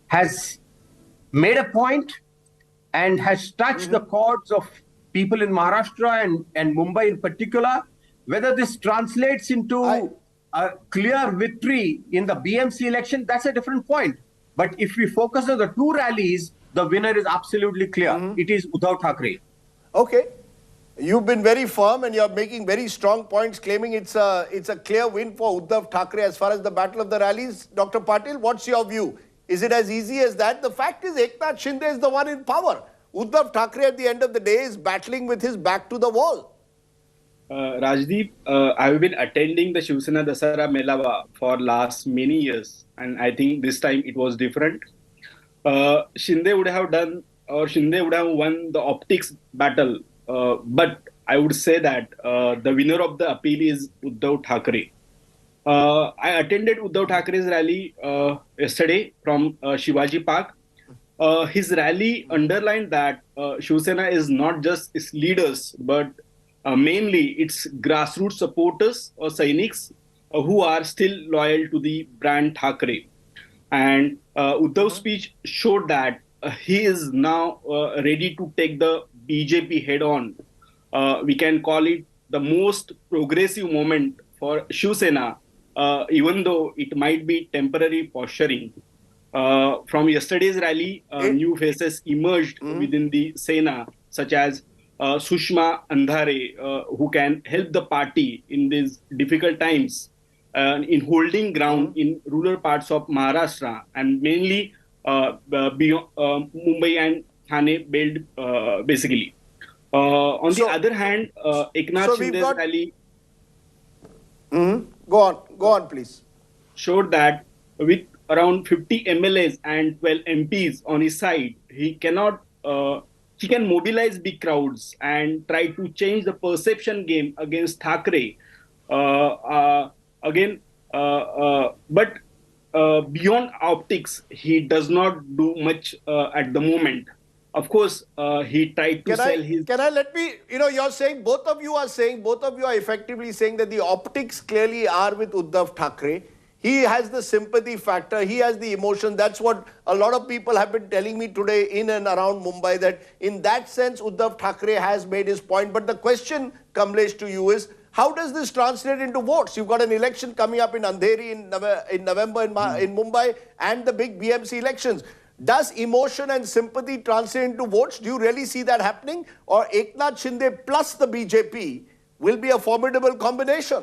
has made a point and has touched the chords of people in Maharashtra and Mumbai in particular. Whether this translates into a clear victory in the BMC election, that's a different point. But if we focus on the two rallies, the winner is absolutely clear. It is Uddhav Thackeray.
Okay. You've been very firm and you're making very strong points, claiming it's a clear win for Uddhav Thackeray as far as the battle of the rallies. Dr. Patil, what's your view? Is it as easy as that? The fact is Eknath Shinde is the one in power. Uddhav Thackeray at the end of the day is battling with his back to the wall.
Rajdeep, I've been attending the Shiv Sena Dussehra Melawa for last many years, and I think this time it was different. Shinde would have won the optics battle, but I would say that the winner of the appeal is Uddhav Thackeray. I attended Uddhav Thackeray's rally yesterday from Shivaji Park. His rally underlined that Shiv Sena is not just its leaders, but mainly its grassroots supporters or Sainiks who are still loyal to the brand Thackeray. And Uddhav's speech showed that he is now ready to take the BJP head on. We can call it the most progressive moment for Shiv Sena, even though it might be temporary posturing. From yesterday's rally, new faces emerged within the Sena, such as Sushma Andheri, who can help the party in these difficult times in holding ground in rural parts of Maharashtra and mainly beyond Mumbai and Thane belt, basically. On the other hand, Eknath Shinde's rally
Go on, please.
Showed that with around 50 MLAs and 12 MPs on his side, he can mobilize big crowds and try to change the perception game against Thackeray. But beyond optics, he does not do much at the moment. Of course, he tried to sell his...
you're saying, both of you are effectively saying that the optics clearly are with Uddhav Thackeray. He has the sympathy factor, he has the emotion. That's what a lot of people have been telling me today in and around Mumbai, that in that sense, Uddhav Thackeray has made his point. But the question, Kamlesh, to you is, how does this translate into votes? You've got an election coming up in Andheri in November in Mumbai and the big BMC elections. Does emotion and sympathy translate into votes? Do you really see that happening? Or Eknath Shinde plus the BJP will be a formidable combination?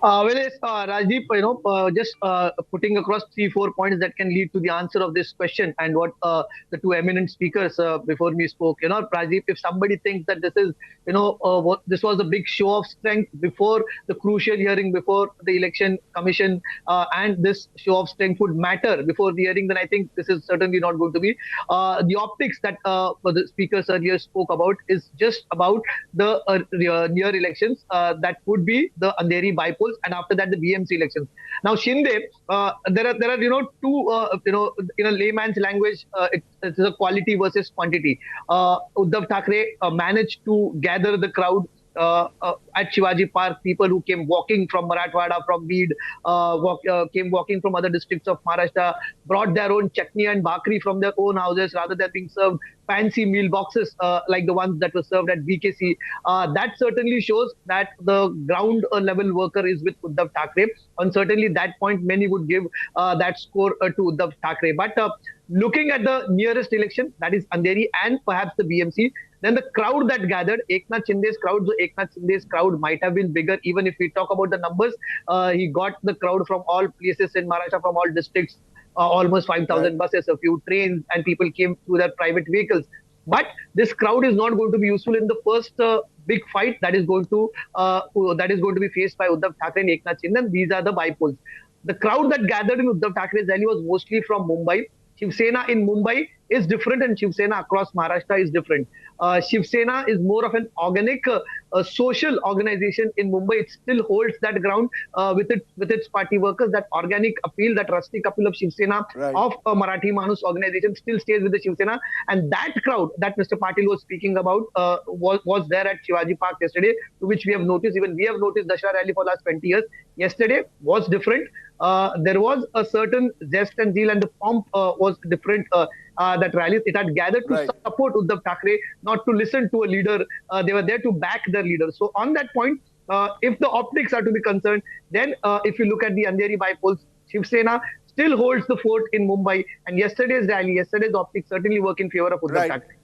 Rajdeep, just putting across 3-4 points that can lead to the answer of this question and what the two eminent speakers before me spoke. Rajdeep, if somebody thinks that this is, this was a big show of strength before the crucial hearing, before the election commission, and this show of strength would matter before the hearing, then I think this is certainly not going to be. The optics that the speakers earlier spoke about is just about the near elections that would be the Andheri by-polls, and after that the BMC elections. Now Shinde, there are two in a layman's language, it's a quality versus quantity. Uddhav Thackeray managed to gather the crowd at Shivaji Park, people who came walking from Marathwada, from Beed, came walking from other districts of Maharashtra, brought their own chutney and bhakri from their own houses rather than being served fancy meal boxes like the ones that were served at BKC. That certainly shows that the ground level worker is with Uddhav Thackeray. And certainly that point, many would give that score to Uddhav Thackeray. But looking at the nearest election, that is Andheri and perhaps the BMC, then the crowd that gathered, Eknath Shinde's crowd might have been bigger. Even if we talk about the numbers, he got the crowd from all places in Maharashtra, from all districts, almost 5,000 buses, a few trains, and people came through their private vehicles. But this crowd is not going to be useful in the first big fight that is going to be faced by Uddhav Thackeray and Eknath Shinde. And these are the bypoles. The crowd that gathered in Uddhav Thackeray's rally was mostly from Mumbai. Shiv Sena in Mumbai is different, and Shiv Sena across Maharashtra is different. Shiv Sena is more of an organic social organization in Mumbai. It still holds that ground with its party workers. That organic appeal, that rustic appeal of Shiv Sena, of a Marathi Manus organization, still stays with the Shiv Sena. And that crowd that Mr. Patil was speaking about was there at Shivaji Park yesterday, to which we have noticed, even we have noticed Dussehra rally for the last 20 years. Yesterday was different. There was a certain zest and zeal, and the pomp was different. That rallies, it had gathered to support Uddhav Thackeray, not to listen to a leader. They were there to back their leader. So on that point, if the optics are to be concerned, then if you look at the Andheri bypoles, Shiv Sena still holds the fort in Mumbai. And yesterday's optics certainly work in favor of Uddhav Thackeray.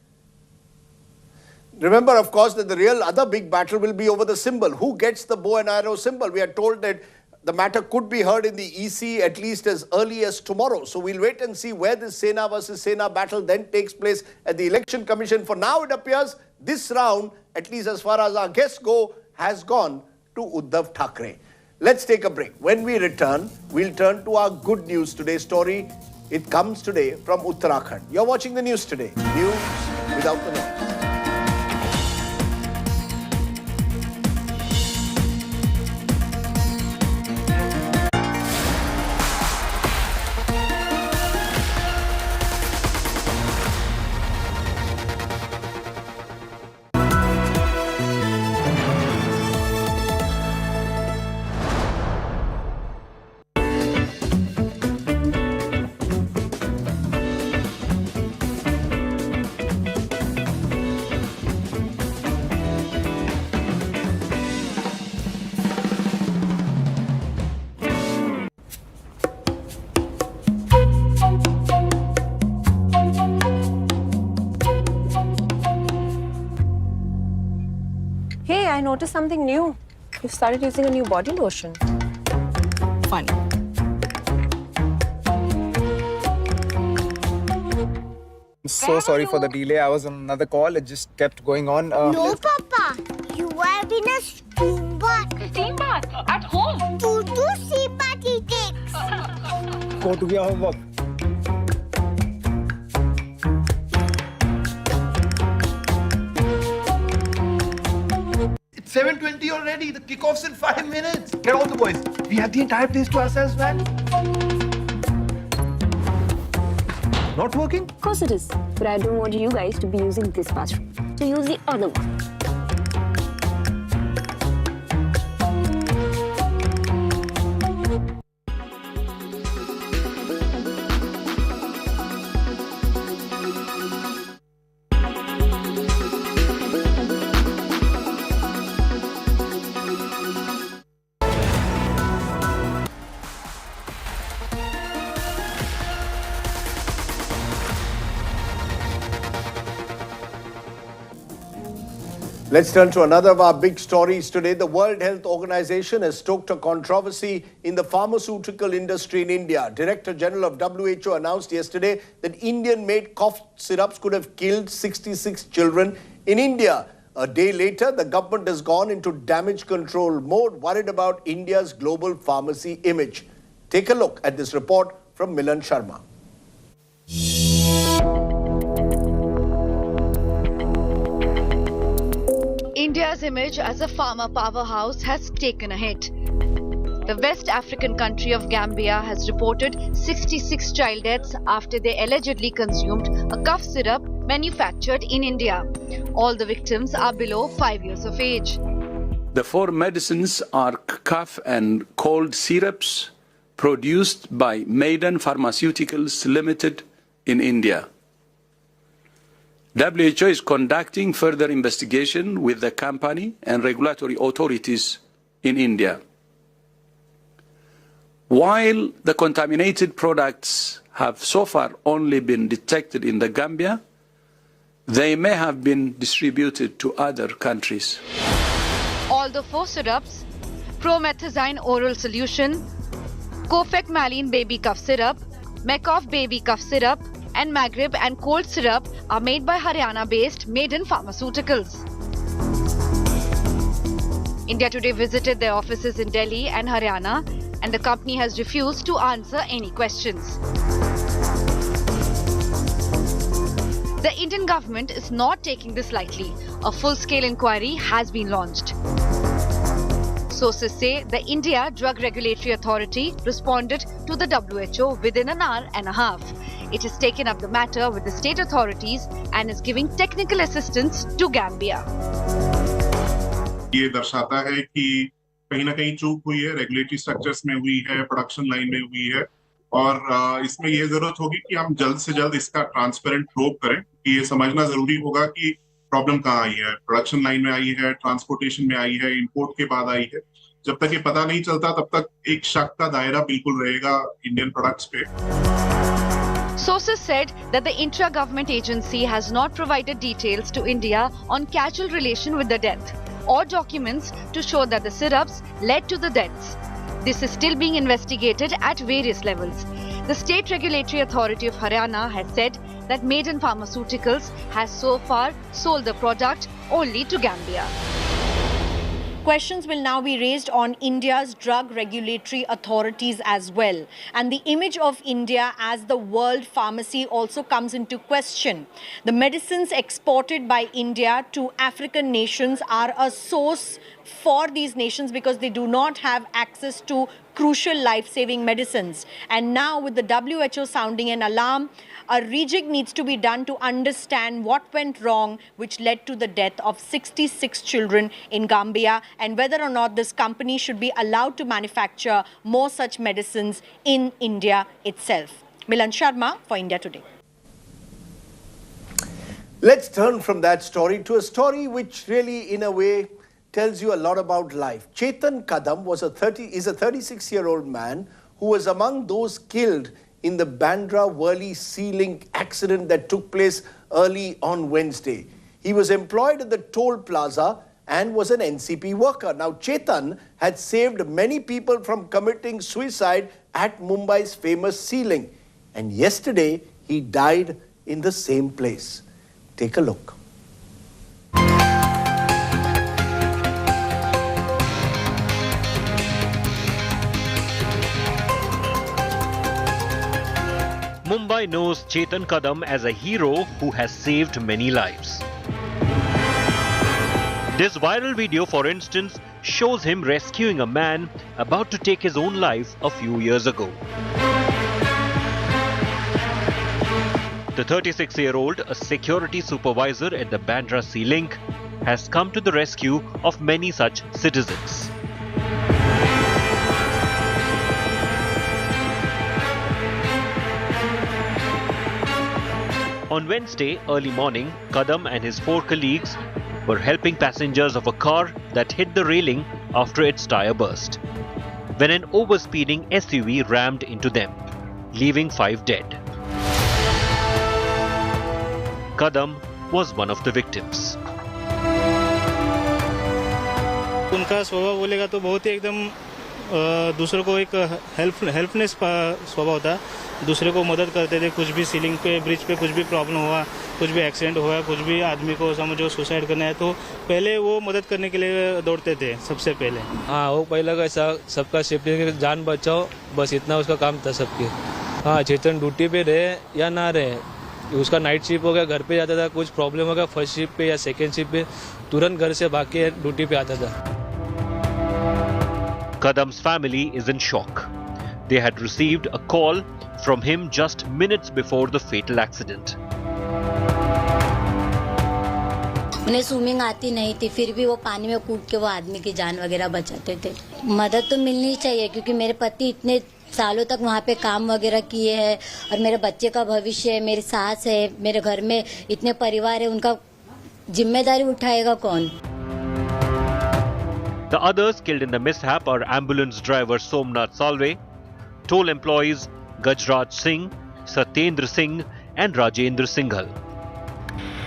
Remember, of course, that the real other big battle will be over the symbol. Who gets the bow and arrow symbol? We are told that the matter could be heard in the EC at least as early as tomorrow. So we'll wait and see where this Sena versus Sena battle then takes place at the Election Commission. For now, it appears this round, at least as far as our guests go, has gone to Uddhav Thackeray. Let's take a break. When we return, we'll turn to our Good News Today story. It comes today from Uttarakhand. You're watching the News Today. News without the noise.
I noticed something new. You've started using a new body lotion. Funny.
I'm so sorry for the delay. I was on another call. It just kept going on.
No, Papa. You have been a steam bath. Steam bath? At home? To do steam bath he takes.
Go to your homework.
It's 7:20 already. The kickoff's in 5 minutes. Get all the boys. We have the entire place to ourselves, man. Not working?
Of course it is. But I don't want you guys to be using this bathroom. So use the other one.
Let's turn to another of our big stories today. The World Health Organization has stoked a controversy in the pharmaceutical industry in India. Director General of WHO announced yesterday that Indian-made cough syrups could have killed 66 children in India. A day later, the government has gone into damage control mode, worried about India's global pharmacy image. Take a look at this report from Milan Sharma.
India's image as a pharma powerhouse has taken a hit. The West African country of Gambia has reported 66 child deaths after they allegedly consumed a cough syrup manufactured in India. All the victims are below 5 years of age.
The 4 medicines are cough and cold syrups produced by Maiden Pharmaceuticals Limited in India. WHO is conducting further investigation with the company and regulatory authorities in India. While the contaminated products have so far only been detected in the Gambia, they may have been distributed to other countries.
All the 4 syrups, promethazine oral solution, Cofecmaline baby cough syrup, Mecof baby cough syrup, and Maghrib and cold syrup are made by Haryana-based Maiden Pharmaceuticals. India Today visited their offices in Delhi and Haryana, and the company has refused to answer any questions. The Indian government is not taking this lightly. A full-scale inquiry has been launched. Sources say the India Drug Regulatory Authority responded to the WHO within an hour and a half. It has taken up the matter with the state authorities and is giving technical assistance to Gambia.
ये दर्शाता है कि कहीं ना कहीं चूक हुई है, रेगुलेटरी स्ट्रक्चर्स में हुई है, प्रोडक्शन लाइन में हुई है, और इसमें ये जरूरत होगी कि हम जल्द से जल्द इसका ट्रांसपेरेंट प्रूव करें कि ये समझना जरूरी होगा कि प्रॉब्लम कहाँ आई है, प्रोडक्शन लाइन में आई है, ट्रांसपोर्टेशन में आई है, इंपोर्ट के बाद आई है. जब तक ये पता नहीं चलता तब तक एक शक का दायरा बिल्कुल रहेगा इंडियन प्रोडक्ट्स पे.
Sources said that the intra-government agency has not provided details to India on causal relation with the death or documents to show that the syrups led to the deaths. This is still being investigated at various levels. The State Regulatory Authority of Haryana has said that Maiden Pharmaceuticals has so far sold the product only to Gambia.
Questions will now be raised on India's drug regulatory authorities as well. And the image of India as the world pharmacy also comes into question. The medicines exported by India to African nations are a source for these nations because they do not have access to crucial life-saving medicines. And now with the WHO sounding an alarm, a rejig needs to be done to understand what went wrong, which led to the death of 66 children in Gambia, and whether or not this company should be allowed to manufacture more such medicines in India itself. Milan Sharma for India Today.
Let's turn from that story to a story which really, in a way, tells you a lot about life. Chetan Kadam is a 36-year-old man who was among those killed in the Bandra-Kurla sea link accident that took place early on Wednesday. He was employed at the toll plaza and was an NCP worker. Now, Chetan had saved many people from committing suicide at Mumbai's famous sea link. And yesterday, he died in the same place. Take a look.
Mumbai knows Chetan Kadam as a hero who has saved many lives. This viral video, for instance, shows him rescuing a man about to take his own life a few years ago. The 36-year-old, a security supervisor at the Bandra Sea Link, has come to the rescue of many such citizens. On Wednesday early morning, Kadam and his 4 colleagues were helping passengers of a car that hit the railing after its tire burst, when an overspeeding SUV rammed into them, leaving 5 dead. Kadam was one of the victims.
उनका स्वभाव बोलेगा तो बहुत ही एकदम दूसरों को एक हेल्पनेस स्वभाव होता, दूसरे को मदद करते थे. कुछ भी सीलिंग पे, ब्रिज पे कुछ भी प्रॉब्लम हुआ, कुछ भी एक्सीडेंट हुआ, कुछ भी आदमी को समझो सुसाइड करना है तो पहले वो मदद करने के लिए दौड़ते थे सबसे पहले.
हाँ, वो पहले कैसा सबका सेफ्टी, जान बचाओ, बस इतना उसका काम था सबके. हाँ, चेतन ड्यूटी पे रहे या ना रहे, उसका नाइट शिफ्ट हो गया, घर पे जाता था, कुछ प्रॉब्लम हो गया फर्स्ट शिफ्ट पे या सेकेंड शिफ्ट पे, तुरंत घर से भाग के ड्यूटी पे आता था.
Kadam's family is in shock. They had received a call from him just minutes before the fatal accident.
उन्हें स्विमिंग आती नहीं थी, फिर भी वो पानी में कूद के वो आदमी की जान वगैरह बचाते थे। मदद तो मिलनी चाहिए क्योंकि मेरे पति इतने सालों तक वहाँ पे काम वगैरह किए हैं और मेरे बच्चे का भविष्य है, मेरी सास है, मेरे घर में इतने परिवार है, उनका जिम्मेदारी उठाएगा कौन?
The others killed in the mishap are ambulance driver Somnath Salve, toll employees Gajraj Singh, Satyendra Singh and Rajendra Singhal.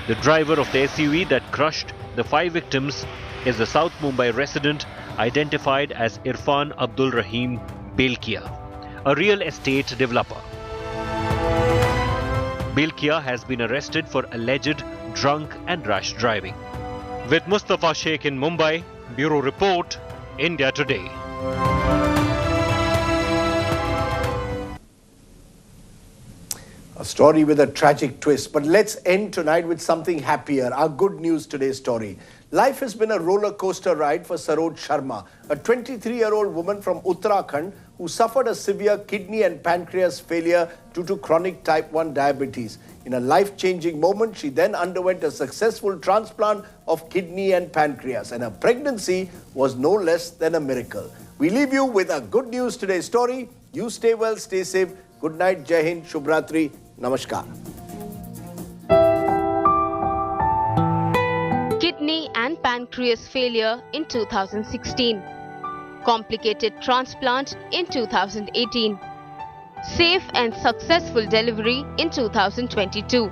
The driver of the SUV that crushed the 5 victims is the South Mumbai resident identified as Irfan Abdul Rahim Belkia, a real estate developer. Belkia has been arrested for alleged drunk and rash driving. With Mustafa Sheikh in Mumbai, Bureau Report, India Today.
A story with a tragic twist, but let's end tonight with something happier. Our good news today story. Life has been a roller coaster ride for Saroj Sharma, a 23-year-old woman from Uttarakhand who suffered a severe kidney and pancreas failure due to chronic type 1 diabetes. In a life-changing moment, she then underwent a successful transplant of kidney and pancreas, and her pregnancy was no less than a miracle. We leave you with a good news today story. You stay well, stay safe. Good night, Jai Hind, Shubhratri, Namaskar.
Kidney and pancreas failure in 2016. Complicated transplant in 2018. Safe and successful delivery in 2022.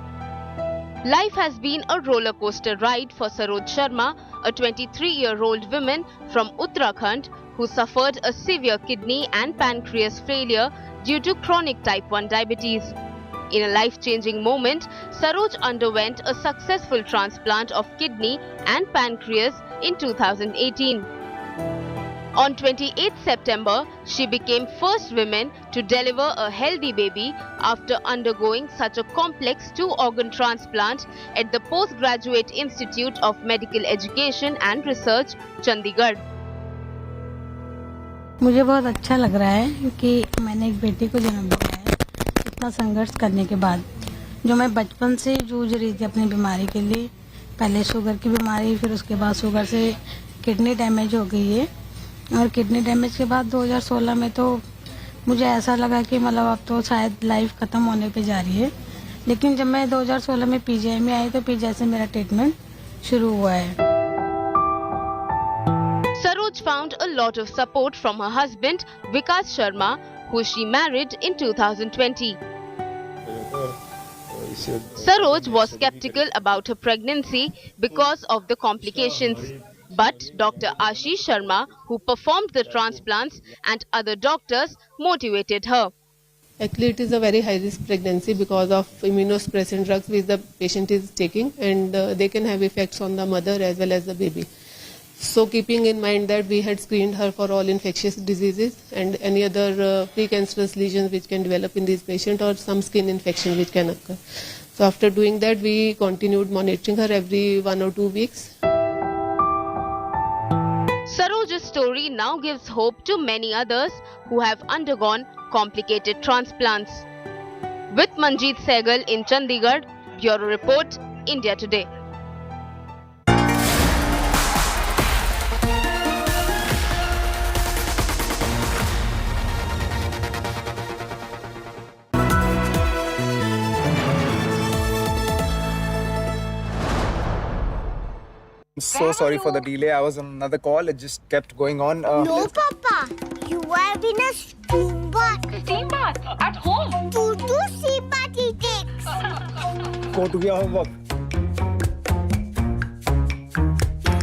Life has been a roller coaster ride for Saroj Sharma, a 23-year-old woman from Uttarakhand who suffered a severe kidney and pancreas failure due to chronic type 1 diabetes. In a life-changing moment, Saroj underwent a successful transplant of kidney and pancreas in 2018. On 28 September, she became first woman to deliver a healthy baby after undergoing such a complex 2-organ transplant at the Postgraduate Institute of Medical Education and Research, Chandigarh.
मुझे बहुत अच्छा लग रहा है क्योंकि मैंने एक बेटी को जन्म दिया है इतना संघर्ष करने के बाद, जो मैं बचपन से जूझ रही थी अपनी बीमारी के लिए। पहले शुगर की बीमारी, फिर उसके बाद शुगर से किडनी डैमेज हो गई है और किडनी डैमेज के बाद 2016 में तो मुझे ऐसा लगा कि मतलब अब तो शायद लाइफ खत्म होने पे जा रही है, लेकिन जब मैं 2016 में पीजीआई में आई तो पीजीआई से मेरा ट्रीटमेंट शुरू हुआ है।
Saroj found a lot of support from her husband Vikas Sharma, who she married in 2020. Saroj was skeptical about her pregnancy because of the complications. But Dr. Ashish Sharma, who performed the transplants, and other doctors motivated her.
Actually, it is a very high-risk pregnancy because of immunosuppressant drugs which the patient is taking, and they can have effects on the mother as well as the baby. So, keeping in mind that we had screened her for all infectious diseases and any other precancerous lesions which can develop in this patient or some skin infection which can occur. So, after doing that, we continued monitoring her every 1 or 2 weeks.
Saroj's story now gives hope to many others who have undergone complicated transplants. With Manjeet Sehgal in Chandigarh, Bureau Report, India Today.
So sorry for the delay. I was on another call. It just kept going on.
No, Papa. You are in a steam bath.
Steam bath? At home?
To do sea party takes.
Go to your homework.